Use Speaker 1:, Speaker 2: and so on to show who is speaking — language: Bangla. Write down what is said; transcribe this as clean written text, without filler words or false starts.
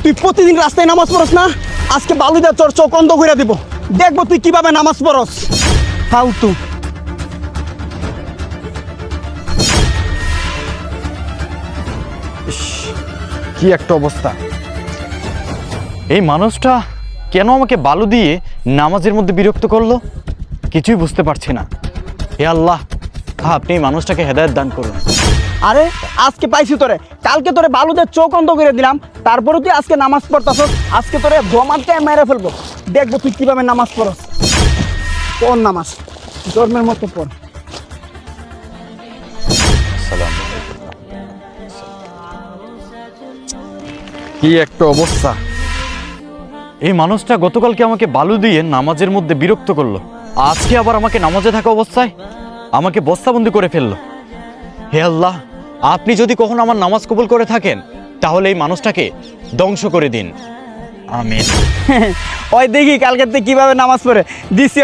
Speaker 1: তুই প্রতিদিন রাস্তায় নামাজ পড়স না, আজকে বালুদা তোর চোখ অন্ধ করে দিব। দেখবো তুই কিভাবে নামাজ পড়স। ফালতু।
Speaker 2: কি একটা অবস্থা! এই মানুষটা কেন আমাকে বালু দিয়ে নামাজের মধ্যে বিরক্ত করলো কিছুই বুঝতে পারছি না। হে আল্লাহ, আপনি এই মানুষটাকে হেদায়েত দান করুন।
Speaker 1: আরে আজকে পাইছি তোরে, কালকে তোরে বালুদের চোখ অন্ধ করে দিলাম, তারপরে তুই আজকে নামাজ পড়তাস। আজকে তোরে জমাতে মেরে ফেলবো, দেখবো তুই কিভাবে নামাজ পড়স। পড় নামাজ, জন্মের মতো পড়।
Speaker 2: কি একটা অবস্থা! এই মানুষটা গতকালকে আমাকে বালু দিয়ে নামাজের মধ্যে বিরক্ত করলো, আজকে আবার আমাকে নামাজে থাকা অবস্থায় আমাকে বস্তাবন্দি করে ফেললো। হে আল্লাহ, আপনি যদি কখনো আমার নামাজ কবুল করে থাকেন তাহলে এই মানুষটাকে ধ্বংস করে দিন, আমিন।
Speaker 1: ওই দেখি কালকে তুই কিভাবে নামাজ পড়ে দিস।